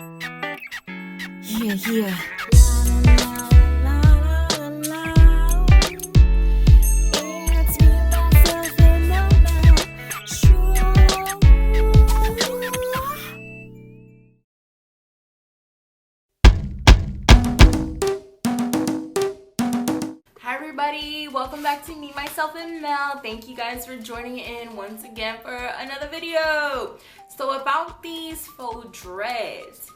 Yeah. Hi everybody, welcome back to me, myself, and Mel. Thank you guys for joining in once again for another video. So about these faux dreads,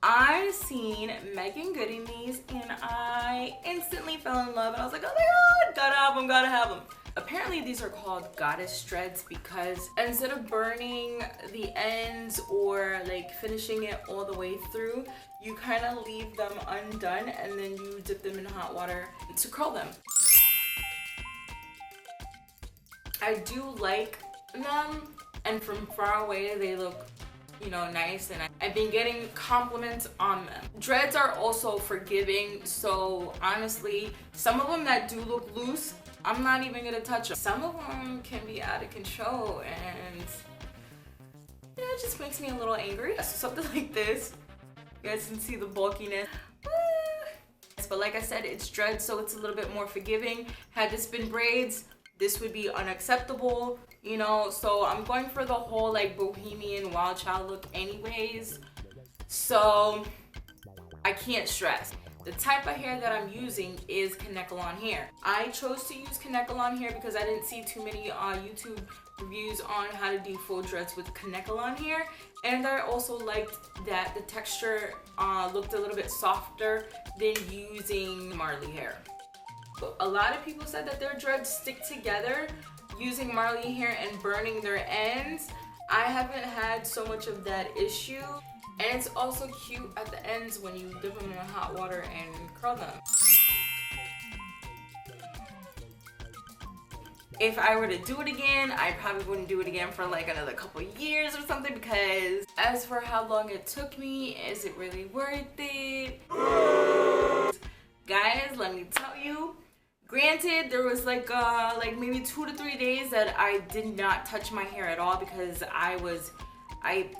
I've seen Meagan Good in these and I instantly fell in love and I was like, oh my god, gotta have them. Apparently these are called goddess dreads because instead of burning the ends or like finishing it all the way through, you kind of leave them undone and then you dip them in hot water to curl them. I do like them, and from far away they look, you know, nice, and I've been getting compliments on them. Dreads are also forgiving, so honestly, some of them that do look loose, I'm not even gonna touch them. Some of them can be out of control, and you know, it just makes me a little angry. So something like this, you guys can see the bulkiness. But like I said, it's dreads, so it's a little bit more forgiving. Had this been braids, this would be unacceptable, you know, so I'm going for the whole like bohemian wild child look anyways, so I can't stress. The type of hair that I'm using is Kanekalon hair. I chose to use Kanekalon hair because I didn't see too many YouTube reviews on how to do faux dreads with Kanekalon hair, and I also liked that the texture looked a little bit softer than using Marley hair. A lot of people said that their dreads stick together using Marley hair and burning their ends. I haven't had so much of that issue, and it's also cute at the ends when you dip them in hot water and curl them. If I were to do it again, I probably wouldn't do it again for like another couple years or something, because as for how long it took me, is it really worth it? Guys, let me tell you, granted, there was like maybe 2 to 3 days that I did not touch my hair at all because I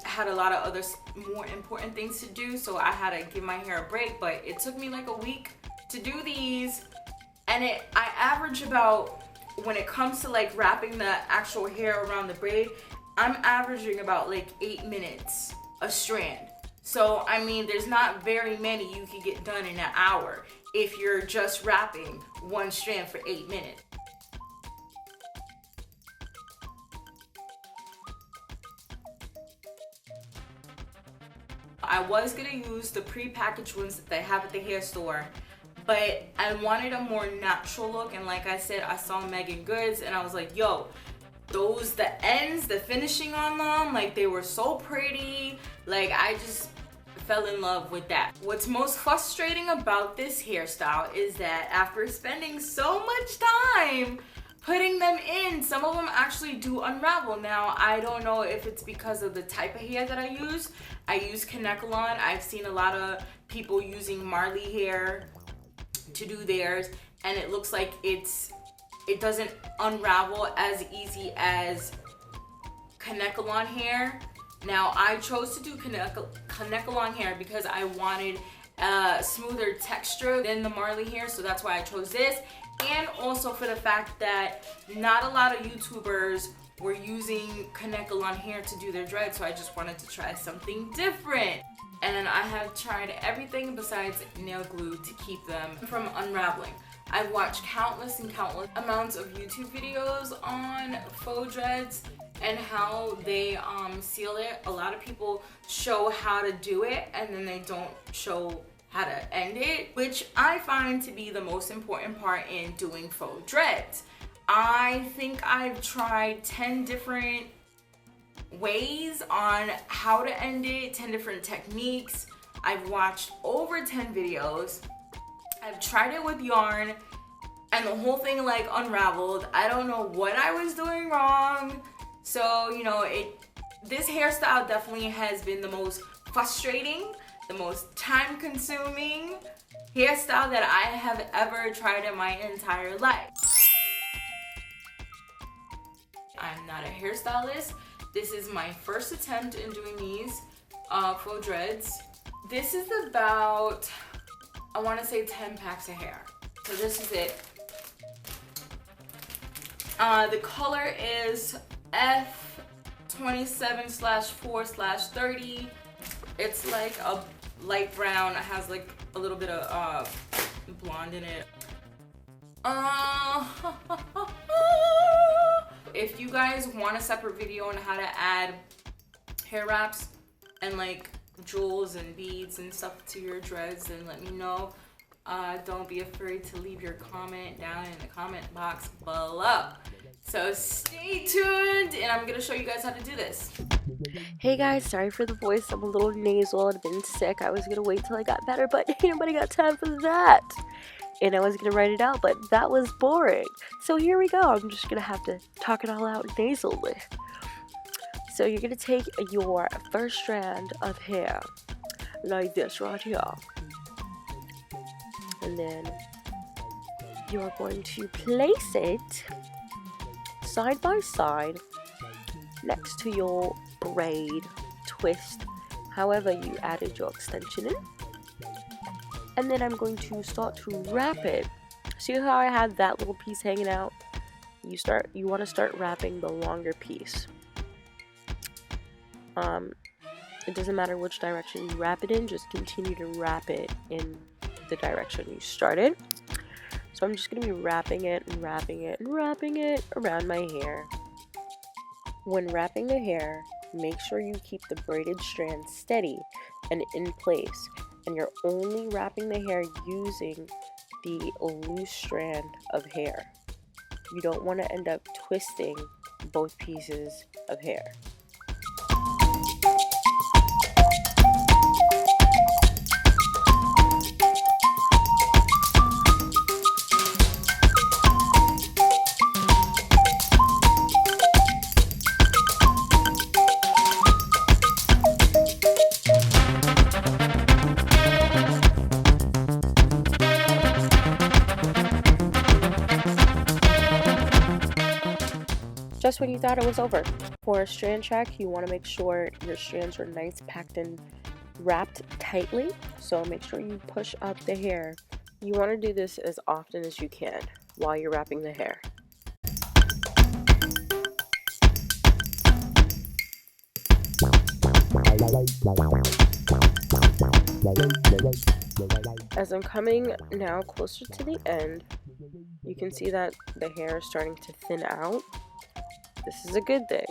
had a lot of other more important things to do, so I had to give my hair a break. But it took me like a week to do these, and I average about, when it comes to like wrapping the actual hair around the braid, I'm averaging about like 8 minutes a strand. So I mean, there's not very many you can get done in an hour if you're just wrapping one strand for 8 minutes. I was gonna use the pre-packaged ones that they have at the hair store, but I wanted a more natural look, and like I said, I saw Meagan Goods and I was like, yo, the ends, the finishing on them, like they were so pretty. Like I just fell in love with that. What's most frustrating about this hairstyle is that after spending so much time putting them in, some of them actually do unravel. Now, I don't know if it's because of the type of hair that I use. I use Kanekalon. I've seen a lot of people using Marley hair to do theirs, and it looks like it doesn't unravel as easy as Kanekalon hair. Now, I chose to do Kanekalon hair because I wanted a smoother texture than the Marley hair, so that's why I chose this. And also for the fact that not a lot of YouTubers were using Kanekalon hair to do their dreads, so I just wanted to try something different. And I have tried everything besides nail glue to keep them from unraveling. I've watched countless amounts of YouTube videos on faux dreads and how they seal it. A lot of people show how to do it and then they don't show how to end it, which I find to be the most important part in doing faux dreads. I think I've tried 10 different ways on how to end it, 10 different techniques. I've watched over 10 videos. I've tried it with yarn and the whole thing like unraveled. I don't know what I was doing wrong. So, you know, this hairstyle definitely has been the most frustrating, the most time consuming hairstyle that I have ever tried in my entire life. I'm not a hairstylist. This is my first attempt in doing these faux dreads. This is about, I want to say 10 packs of hair. So this is it. The color is F27/4/30. It's like a light brown. It has like a little bit of blonde in it. If you guys want a separate video on how to add hair wraps and like jewels and beads and stuff to your dreads, then let me know. Don't be afraid to leave your comment down in the comment box below. So stay tuned and I'm gonna show you guys how to do this. Hey guys, sorry for the voice. I'm a little nasal. I've been sick. I was gonna wait till I got better, but ain't nobody got time for that. And I was gonna write it out, but that was boring. So here we go. I'm just gonna have to talk it all out nasally. So you're gonna take your first strand of hair, like this right here. And then you're going to place it side by side next to your braid, twist, however you added your extension in. And then I'm going to start to wrap it. See how I had that little piece hanging out? You want to start wrapping the longer piece. It doesn't matter which direction you wrap it in, just continue to wrap it in the direction you started. So I'm just going to be wrapping it and wrapping it and wrapping it around my hair. When wrapping the hair, make sure you keep the braided strand steady and in place, and you're only wrapping the hair using the loose strand of hair. You don't want to end up twisting both pieces of hair. Just when you thought it was over. For a strand check, you want to make sure your strands are nice, packed and wrapped tightly. So make sure you push up the hair. You want to do this as often as you can while you're wrapping the hair. As I'm coming now closer to the end, you can see that the hair is starting to thin out. This is a good thing.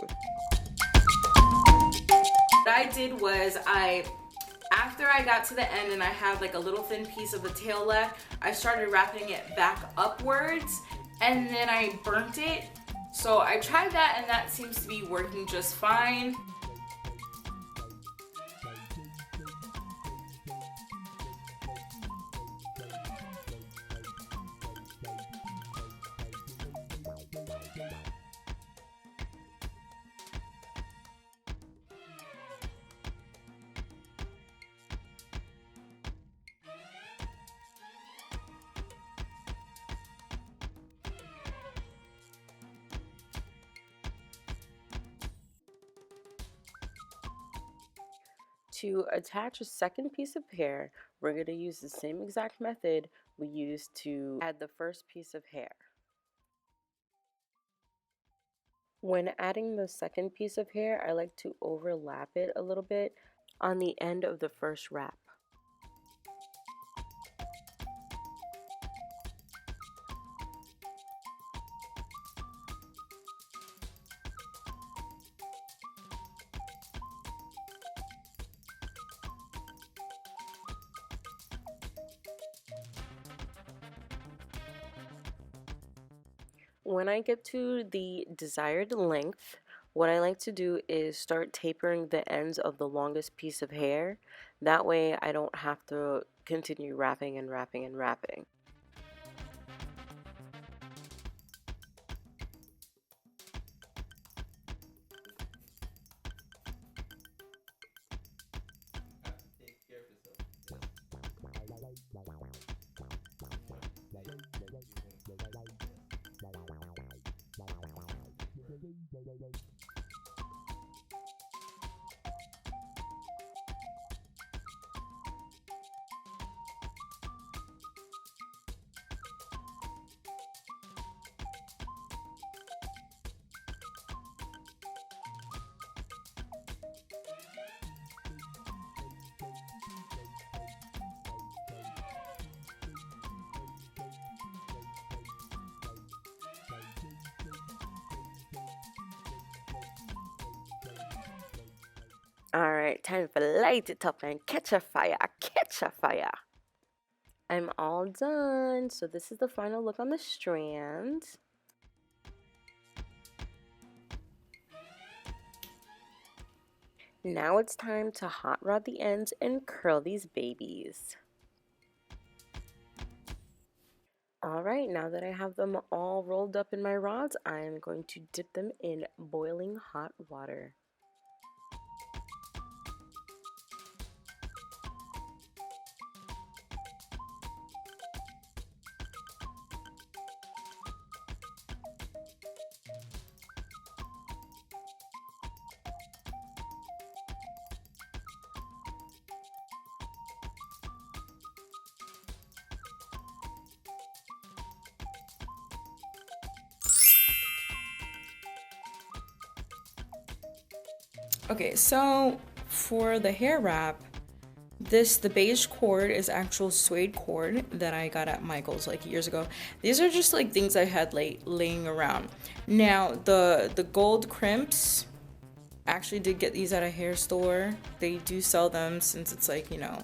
What I did was after I got to the end and I had like a little thin piece of the tail left, I started wrapping it back upwards and then I burnt it. So I tried that and that seems to be working just fine. To attach a second piece of hair, we're going to use the same exact method we used to add the first piece of hair. When adding the second piece of hair, I like to overlap it a little bit on the end of the first wrap. When I get to the desired length, what I like to do is start tapering the ends of the longest piece of hair. That way I don't have to continue wrapping and wrapping and wrapping. Alright, time for light it up and catch a fire, catch a fire. I'm all done. So this is the final look on the strand. Now it's time to hot rod the ends and curl these babies. Alright, now that I have them all rolled up in my rods, I am going to dip them in boiling hot water. Okay, so for the hair wrap, the beige cord is actual suede cord that I got at Michael's like years ago. These are just like things I had laying around. Now the gold crimps, actually did get these at a hair store. They do sell them since it's like, you know,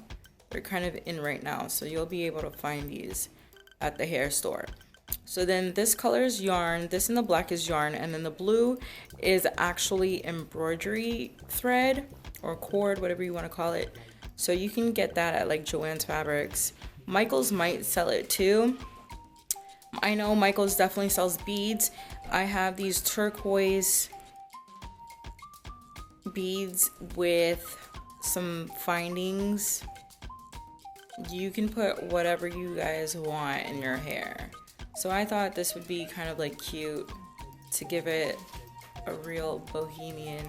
they're kind of in right now, so you'll be able to find these at the hair store. So then this color is yarn, this in the black is yarn, and then the blue is actually embroidery thread or cord, whatever you want to call it. So you can get that at like Joann's Fabrics. Michael's might sell it too. I know Michael's definitely sells beads. I have these turquoise beads with some findings. You can put whatever you guys want in your hair. So I thought this would be kind of like cute to give it a real bohemian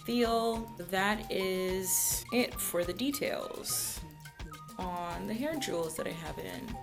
feel. That is it for the details on the hair jewels that I have in.